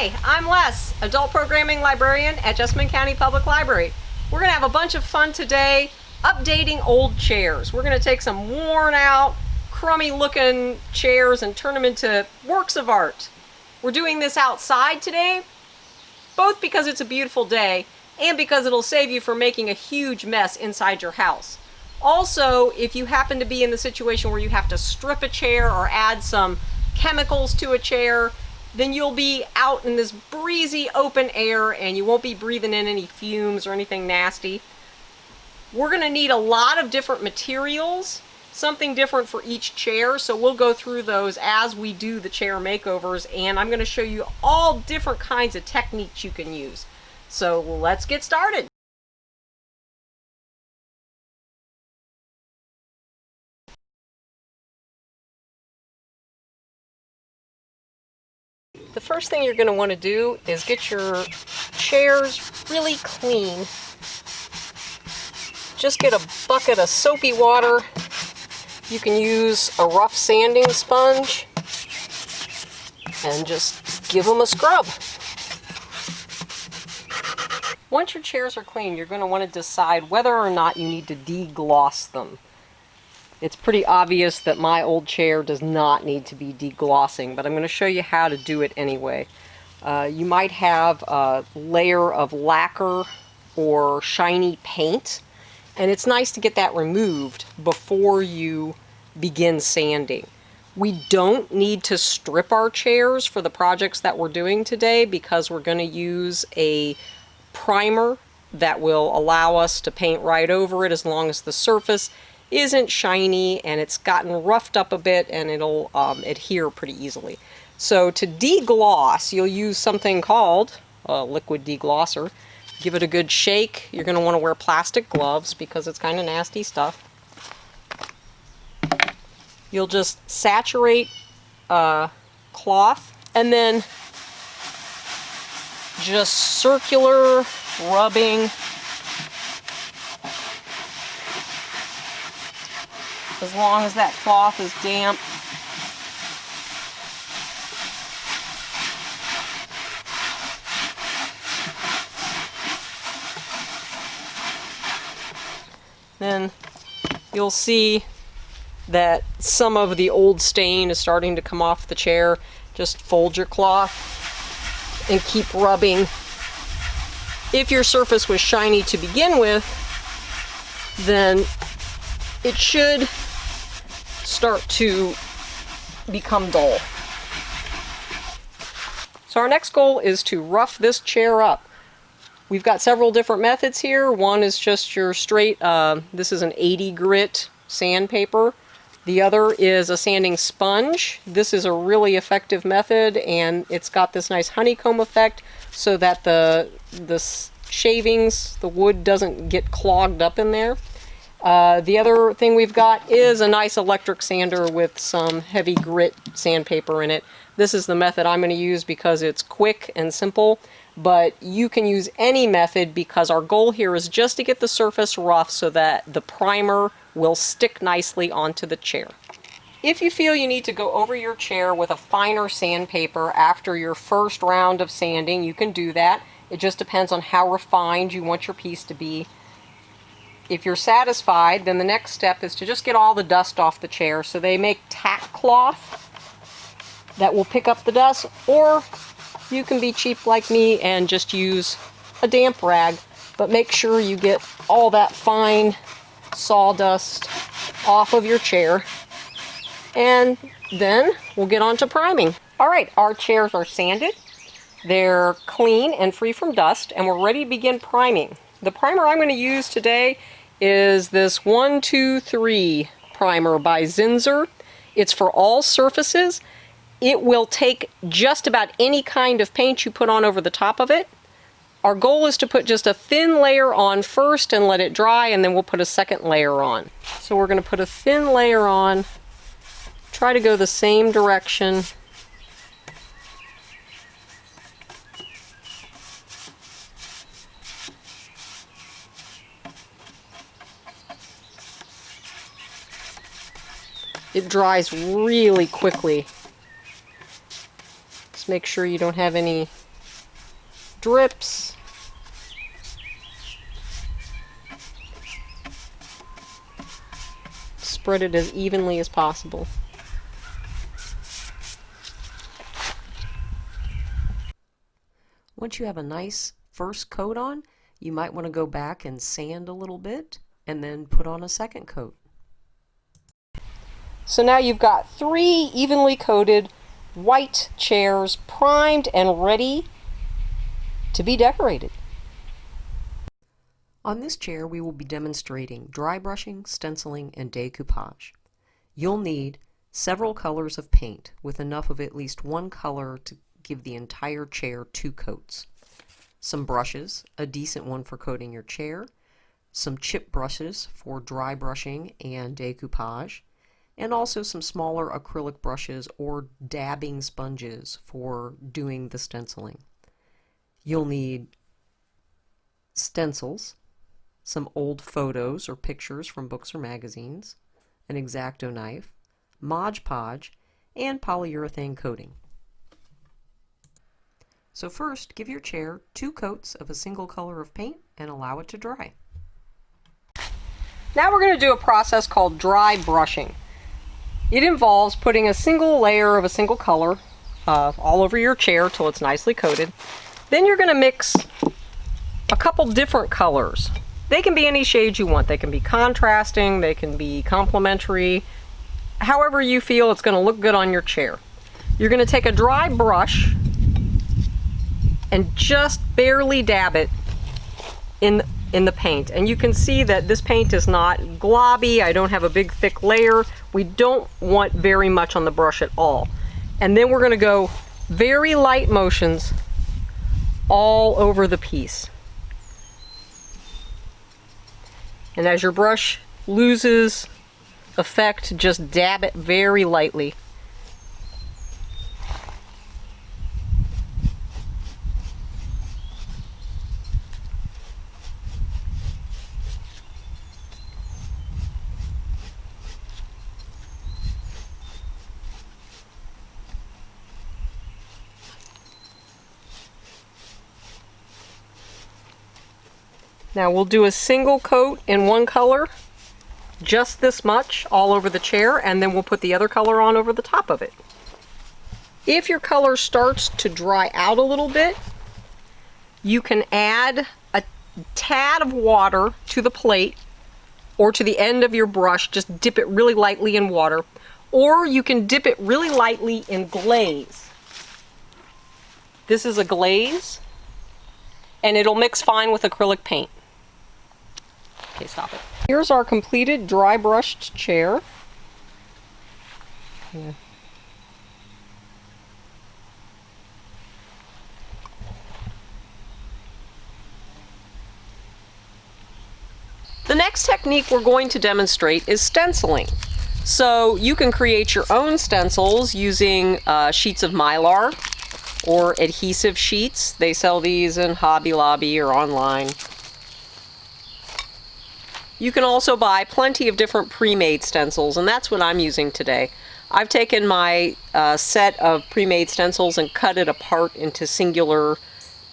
Hi, I'm Les, Adult Programming Librarian at Jessamine County Public Library. We're going to have a bunch of fun today updating old chairs. We're going to take some worn out, crummy looking chairs and turn them into works of art. We're doing this outside today, both because it's a beautiful day and because it'll save you from making a huge mess inside your house. Also, if you happen to be in the situation where you have to strip a chair or add some chemicals to a chair, then you'll be out in this breezy open air and you won't be breathing in any fumes or anything nasty. We're going to need a lot of different materials, something different for each chair, so we'll go through those as we do the chair makeovers, and I'm going to show you all different kinds of techniques you can use. So let's get started. The first thing you're going to want to do is get your chairs really clean. Just get a bucket of soapy water. You can use a rough sanding sponge and just give them a scrub. Once your chairs are clean, you're going to want to decide whether or not you need to degloss them. It's pretty obvious that my old chair does not need to be deglossing, but I'm going to show you how to do it anyway. You might have a layer of lacquer or shiny paint, and it's nice to get that removed before you begin sanding. We don't need to strip our chairs for the projects that we're doing today because we're going to use a primer that will allow us to paint right over it as long as the surface isn't shiny and it's gotten roughed up a bit, and it'll adhere pretty easily. So to degloss, you'll use something called a liquid deglosser. Give it a good shake. You're going to want to wear plastic gloves because it's kind of nasty stuff. You'll just saturate cloth and then just circular rubbing as long as that cloth is damp. Then you'll see that some of the old stain is starting to come off the chair. Just fold your cloth and keep rubbing. If your surface was shiny to begin with, then it should start to become dull. So our next goal is to rough this chair up. We've got several different methods here. One is just your straight, this is an 80 grit sandpaper. The other is a sanding sponge. This is a really effective method, and it's got this nice honeycomb effect so that the shavings, the wood doesn't get clogged up in there. The other thing we've got is a nice electric sander with some heavy grit sandpaper in it. This is the method I'm going to use because it's quick and simple, but you can use any method because our goal here is just to get the surface rough so that the primer will stick nicely onto the chair. If you feel you need to go over your chair with a finer sandpaper after your first round of sanding, you can do that. It just depends on how refined you want your piece to be. If you're satisfied, then the next step is to just get all the dust off the chair. So they make tack cloth that will pick up the dust, or you can be cheap like me and just use a damp rag, but make sure you get all that fine sawdust off of your chair, and then we'll get on to priming. Alright, our chairs are sanded, they're clean and free from dust, and we're ready to begin priming. The primer I'm going to use today is this 1-2-3 primer by Zinsser. It's for all surfaces. It will take just about any kind of paint you put on over the top of it. Our goal is to put just a thin layer on first and let it dry, and then we'll put a second layer on. So we're going to put a thin layer on, try to go the same direction. It dries really quickly. Just make sure you don't have any drips. Spread it as evenly as possible. Once you have a nice first coat on, you might want to go back and sand a little bit and then put on a second coat. So now you've got 3 evenly coated white chairs primed and ready to be decorated. On this chair we will be demonstrating dry brushing, stenciling, and decoupage. You'll need several colors of paint with enough of at least one color to give the entire chair 2 coats. Some brushes, a decent one for coating your chair, some chip brushes for dry brushing and decoupage, and also some smaller acrylic brushes or dabbing sponges for doing the stenciling. You'll need stencils, some old photos or pictures from books or magazines, an X-Acto knife, Mod Podge, and polyurethane coating. So first, give your chair 2 coats of a single color of paint and allow it to dry. Now we're going to do a process called dry brushing. It involves putting a single layer of a single color all over your chair till it's nicely coated. Then you're going to mix a couple different colors. They can be any shade you want. They can be contrasting, they can be complementary, however you feel it's going to look good on your chair. You're going to take a dry brush and just barely dab it in the paint. And you can see that this paint is not globby. I don't have a big thick layer. We don't want very much on the brush at all. And then we're going to go very light motions all over the piece. And as your brush loses effect, just dab it very lightly. Now we'll do a single coat in one color, just this much all over the chair, and then we'll put the other color on over the top of it. If your color starts to dry out a little bit, you can add a tad of water to the plate or to the end of your brush. Just dip it really lightly in water, or you can dip it really lightly in glaze. This is a glaze, and it'll mix fine with acrylic paint. Okay, stop it. Here's our completed dry brushed chair. Yeah. The next technique we're going to demonstrate is stenciling. So you can create your own stencils using sheets of Mylar or adhesive sheets. They sell these in Hobby Lobby or online. You can also buy plenty of different pre-made stencils, and that's what I'm using today. I've taken my set of pre-made stencils and cut it apart into singular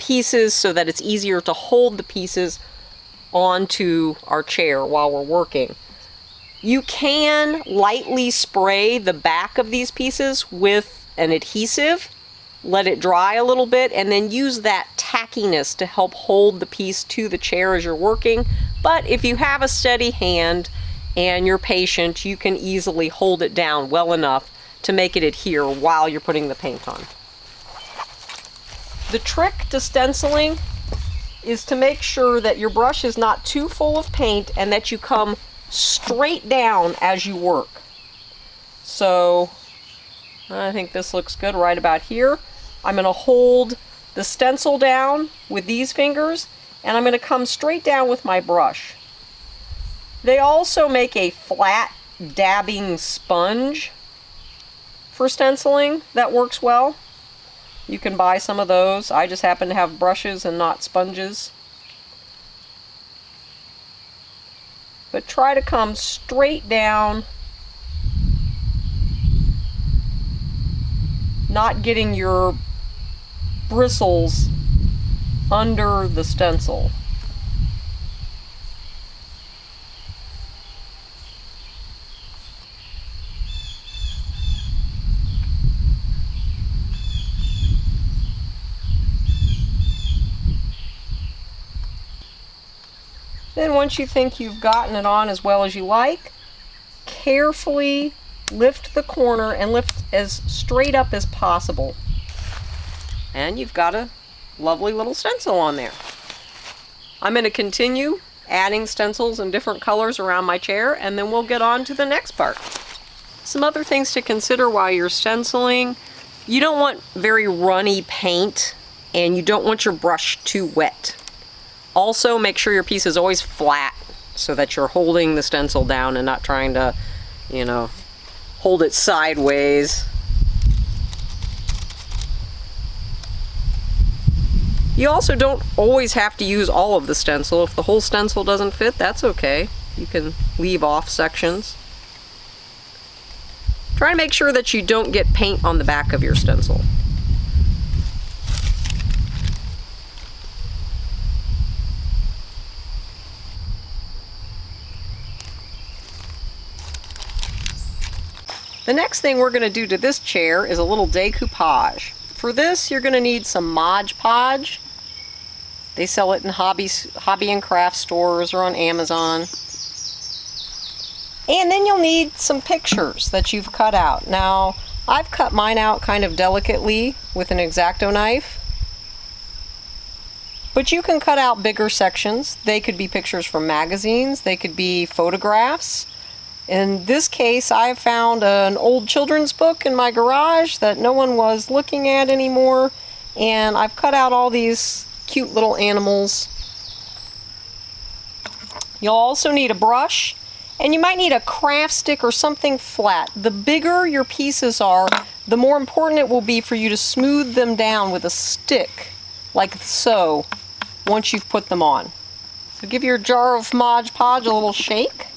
pieces so that it's easier to hold the pieces onto our chair while we're working. You can lightly spray the back of these pieces with an adhesive, let it dry a little bit, and then use that tackiness to help hold the piece to the chair as you're working. But if you have a steady hand and you're patient, you can easily hold it down well enough to make it adhere while you're putting the paint on. The trick to stenciling is to make sure that your brush is not too full of paint and that you come straight down as you work. So I think this looks good right about here. I'm going to hold the stencil down with these fingers, and I'm going to come straight down with my brush. They also make a flat dabbing sponge for stenciling that works well. You can buy some of those. I just happen to have brushes and not sponges. But try to come straight down, not getting your bristles under the stencil. Then once you think you've gotten it on as well as you like, carefully lift the corner and lift as straight up as possible. And you've got a lovely little stencil on there. I'm going to continue adding stencils in different colors around my chair, and then we'll get on to the next part. Some other things to consider while you're stenciling. You don't want very runny paint, and you don't want your brush too wet. Also, make sure your piece is always flat so that you're holding the stencil down and not trying to, hold it sideways. You also don't always have to use all of the stencil. If the whole stencil doesn't fit, that's okay. You can leave off sections. Try to make sure that you don't get paint on the back of your stencil. The next thing we're going to do to this chair is a little decoupage. For this, you're going to need some Mod Podge. They sell it in hobby and craft stores or on Amazon. And then you'll need some pictures that you've cut out. Now, I've cut mine out kind of delicately with an X-Acto knife. But you can cut out bigger sections. They could be pictures from magazines. They could be photographs. In this case, I found an old children's book in my garage that no one was looking at anymore, and I've cut out all these cute little animals. You'll also need a brush, and you might need a craft stick or something flat. The bigger your pieces are, the more important it will be for you to smooth them down with a stick, like so, once you've put them on. So give your jar of Mod Podge a little shake.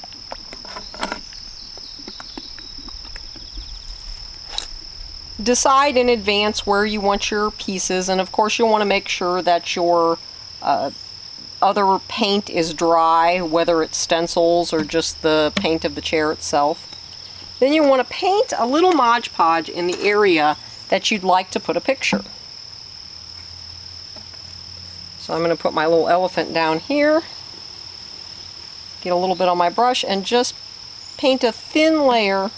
Decide in advance where you want your pieces, and of course you'll want to make sure that your other paint is dry, whether it's stencils or just the paint of the chair itself. Then you want to paint a little Mod Podge in the area that you'd like to put a picture. So I'm going to put my little elephant down here, get a little bit on my brush, and just paint a thin layer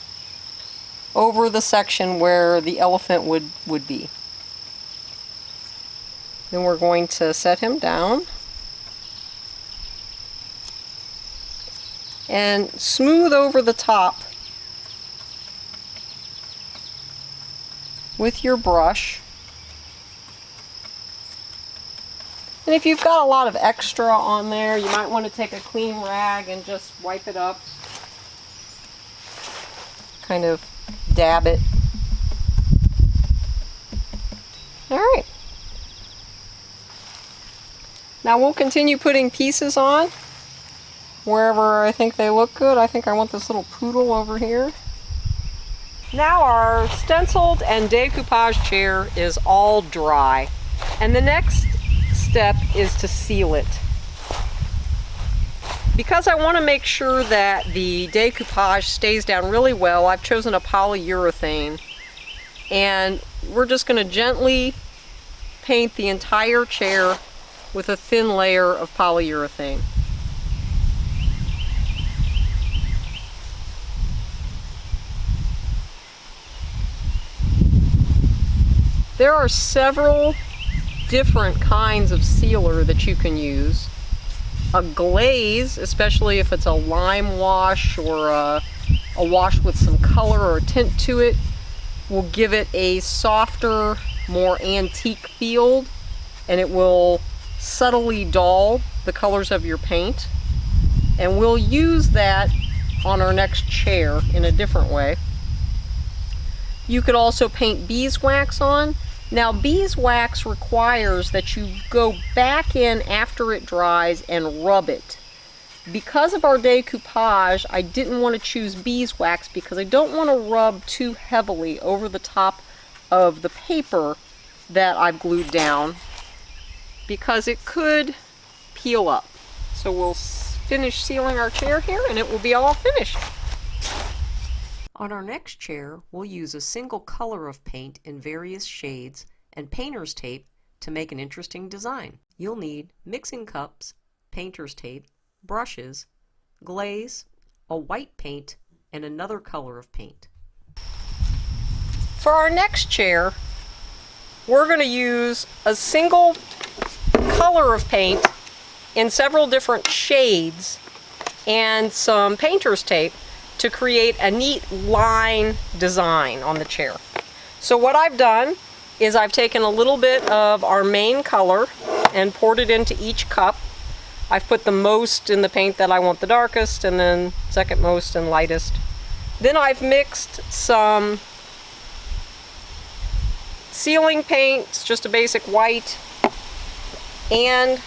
over the section where the elephant would be. Then we're going to set him down and smooth over the top with your brush. And if you've got a lot of extra on there, you might want to take a clean rag and just wipe it up. Kind of dab it. Alright. Now we'll continue putting pieces on wherever I think they look good. I think I want this little poodle over here. Now our stenciled and decoupage chair is all dry, and the next step is to seal it. Because I want to make sure that the decoupage stays down really well, I've chosen a polyurethane, and we're just going to gently paint the entire chair with a thin layer of polyurethane. There are several different kinds of sealer that you can use. A glaze, especially if it's a lime wash or a wash with some color or tint to it, will give it a softer, more antique feel, and it will subtly dull the colors of your paint. And we'll use that on our next chair in a different way. You could also paint beeswax on. Now, beeswax requires that you go back in after it dries and rub it. Because of our decoupage, I didn't want to choose beeswax because I don't want to rub too heavily over the top of the paper that I've glued down. because it could peel up. So we'll finish sealing our chair here and it will be all finished. On our next chair, we'll use a single color of paint in various shades and painter's tape to make an interesting design. You'll need mixing cups, painter's tape, brushes, glaze, a white paint, and another color of paint. For our next chair, we're going to use a single color of paint in several different shades and some painter's tape to create a neat line design on the chair. So what I've done is I've taken a little bit of our main color and poured it into each cup. I've put the most in the paint that I want the darkest, and then second most and lightest. Then I've mixed some ceiling paints, just a basic white, and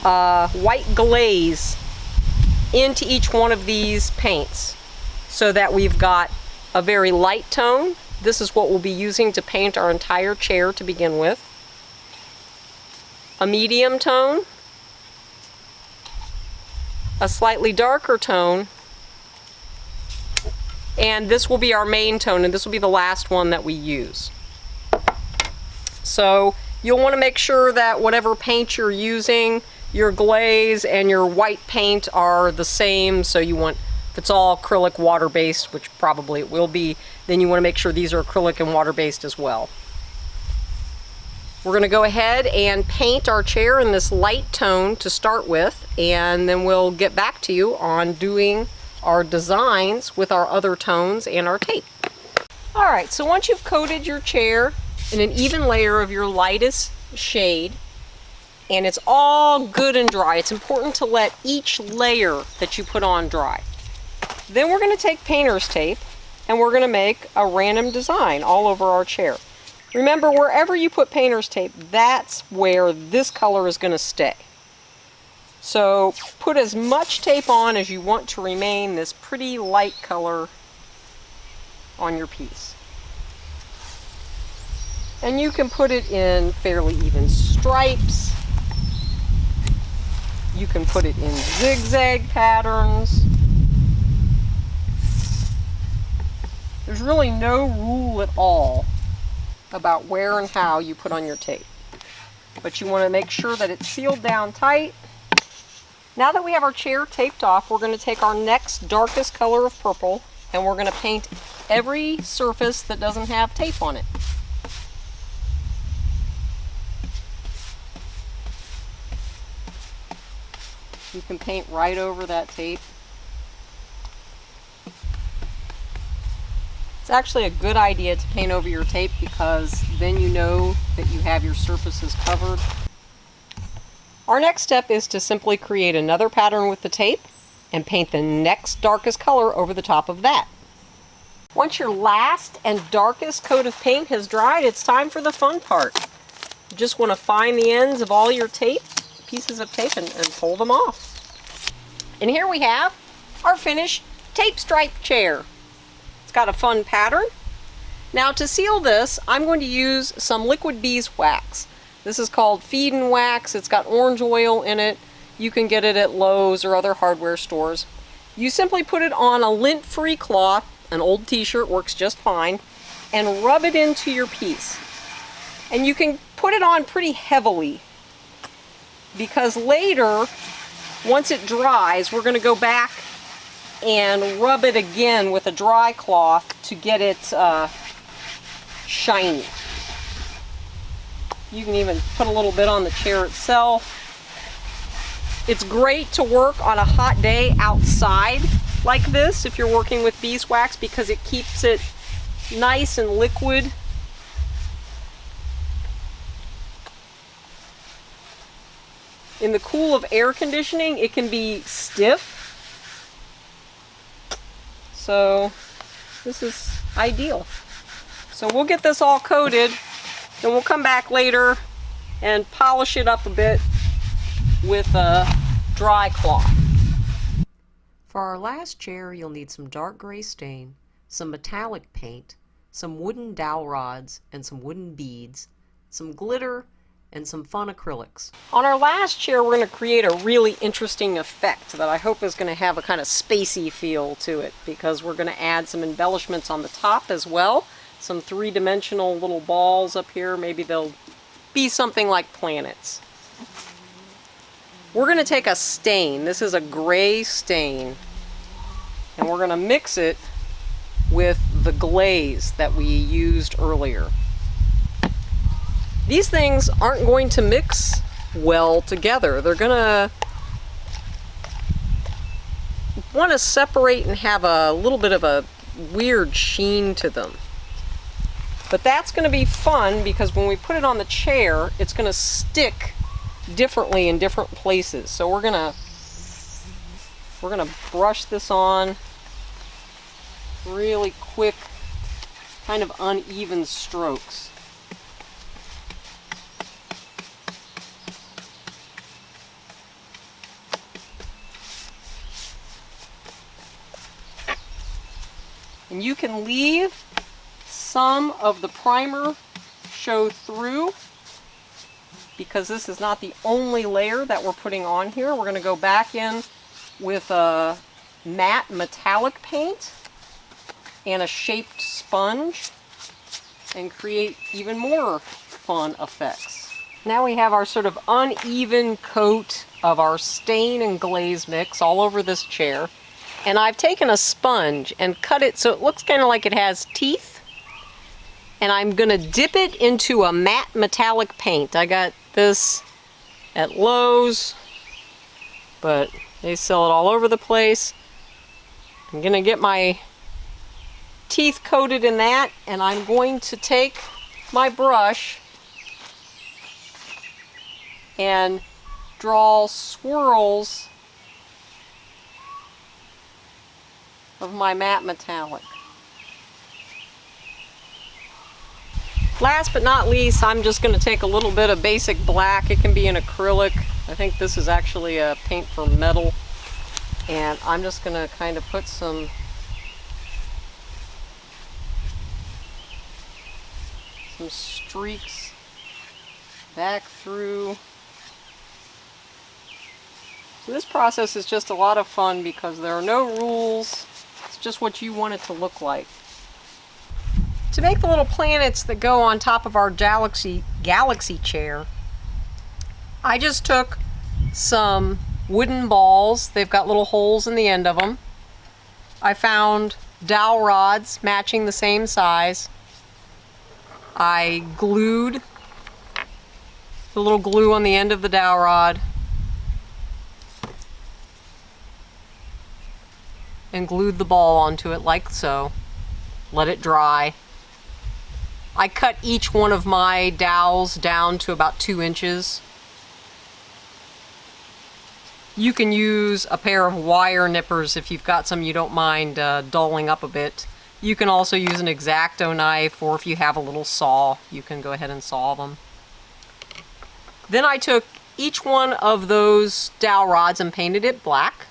white glaze into each one of these paints so that we've got a very light tone. This is what we'll be using to paint our entire chair to begin with. A medium tone, a slightly darker tone, and this will be our main tone, and this will be the last one that we use. So you'll want to make sure that whatever paint you're using, your glaze and your white paint are the same. So you want, if it's all acrylic water-based, which probably it will be, then you want to make sure these are acrylic and water-based as well. We're going to go ahead and paint our chair in this light tone to start with, and then we'll get back to you on doing our designs with our other tones and our tape. Alright, so once you've coated your chair in an even layer of your lightest shade, and it's all good and dry, it's important to let each layer that you put on dry. Then we're going to take painter's tape and we're going to make a random design all over our chair. Remember, wherever you put painter's tape, that's where this color is going to stay. So put as much tape on as you want to remain this pretty light color on your piece. And you can put it in fairly even stripes. You can put it in zigzag patterns. There's really no rule at all about where and how you put on your tape. But you want to make sure that it's sealed down tight. Now that we have our chair taped off, we're going to take our next darkest color of purple and we're going to paint every surface that doesn't have tape on it. You can paint right over that tape. It's actually a good idea to paint over your tape because then you know that you have your surfaces covered. Our next step is to simply create another pattern with the tape and paint the next darkest color over the top of that. Once your last and darkest coat of paint has dried, it's time for the fun part. You just want to find the ends of all your tape, pieces of tape, and pull them off. And here we have our finished tape stripe chair. It's got a fun pattern. Now to seal this, I'm going to use some liquid beeswax. This is called Feed and Wax. It's got orange oil in it. You can get it at Lowe's or other hardware stores. You simply put it on a lint-free cloth, an old t-shirt works just fine, and rub it into your piece. And you can put it on pretty heavily because later, once it dries, we're going to go back and rub it again with a dry cloth to get it shiny. You can even put a little bit on the chair itself. It's great to work on a hot day outside like this if you're working with beeswax because it keeps it nice and liquid. In the cool of air conditioning, it can be stiff. So this is ideal. So we'll get this all coated, then we'll come back later and polish it up a bit with a dry cloth. For our last chair, you'll need some dark gray stain, some metallic paint, some wooden dowel rods and some wooden beads, some glitter, and some fun acrylics. On our last chair, we're going to create a really interesting effect that I hope is going to have a kind of spacey feel to it, because we're going to add some embellishments on the top as well. Some three-dimensional little balls up here. Maybe they'll be something like planets. We're going to take a stain. This is a gray stain. And we're going to mix it with the glaze that we used earlier. These things aren't going to mix well together. They're going to want to separate and have a little bit of a weird sheen to them. But that's going to be fun because when we put it on the chair, it's going to stick differently in different places. So we're going to brush this on really quick, kind of uneven strokes. And you can leave some of the primer show through because this is not the only layer that we're putting on here. We're going to go back in with a matte metallic paint and a shaped sponge and create even more fun effects. Now we have our sort of uneven coat of our stain and glaze mix all over this chair. And I've taken a sponge and cut it so it looks kind of like it has teeth. And I'm going to dip it into a matte metallic paint. I got this at Lowe's, but they sell it all over the place. I'm going to get my teeth coated in that, and I'm going to take my brush and draw swirls of my matte metallic. Last but not least, I'm just going to take a little bit of basic black. It can be an acrylic. I think this is actually a paint for metal. And I'm just going to kind of put some streaks back through. So this process is just a lot of fun because there are no rules. It's just what you want it to look like. To make the little planets that go on top of our galaxy chair, I just took some wooden balls. They've got little holes in the end of them. I found dowel rods matching the same size. I glued the little glue on the end of the dowel rod and glued the ball onto it like so. Let it dry. I cut each one of my dowels down to about 2 inches. You can use a pair of wire nippers if you've got some you don't mind dulling up a bit. You can also use an X-Acto knife, or if you have a little saw, you can go ahead and saw them. Then I took each one of those dowel rods and painted it black.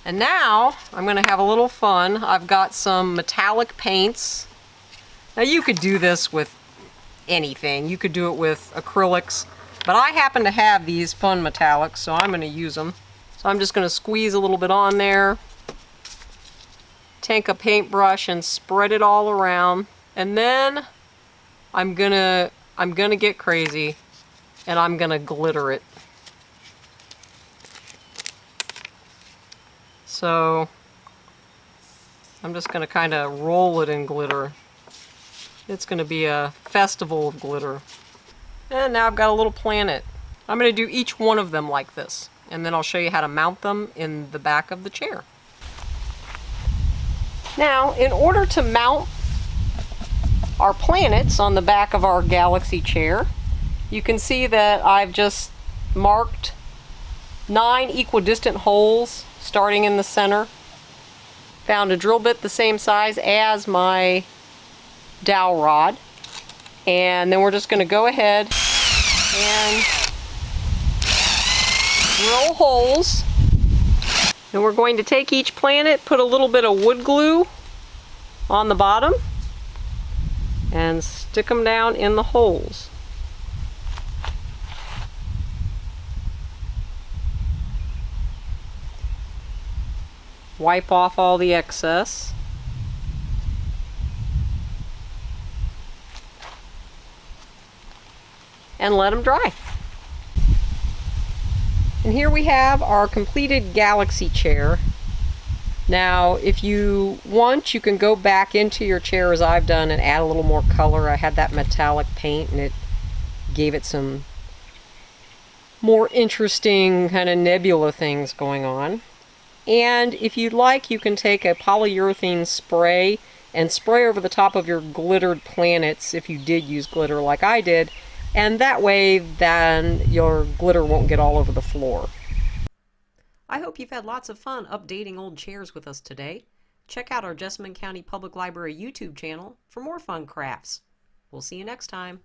And now I'm going to have a little fun. I've got some metallic paints. Now you could do this with anything. You could do it with acrylics, but I happen to have these fun metallics, so I'm going to use them. So I'm just going to squeeze a little bit on there. Take a paintbrush and spread it all around, and then I'm gonna get crazy and I'm gonna glitter it. So I'm just gonna kind of roll it in glitter. It's gonna be a festival of glitter. And now I've got a little planet. I'm gonna do each one of them like this, and then I'll show you how to mount them in the back of the chair. Now, in order to mount our planets on the back of our galaxy chair, you can see that I've just marked 9 equidistant holes starting in the center. Found a drill bit the same size as my dowel rod. And then we're just going to go ahead and drill holes. And we're going to take each planet, put a little bit of wood glue on the bottom, and stick them down in the holes. Wipe off all the excess. And let them dry. And here we have our completed Galaxy chair. Now, if you want, you can go back into your chair as I've done and add a little more color. I had that metallic paint and it gave it some more interesting kind of nebula things going on. And if you'd like, you can take a polyurethane spray and spray over the top of your glittered planets if you did use glitter like I did. And that way, then your glitter won't get all over the floor. I hope you've had lots of fun updating old chairs with us today. Check out our Jessamine County Public Library YouTube channel for more fun crafts. We'll see you next time.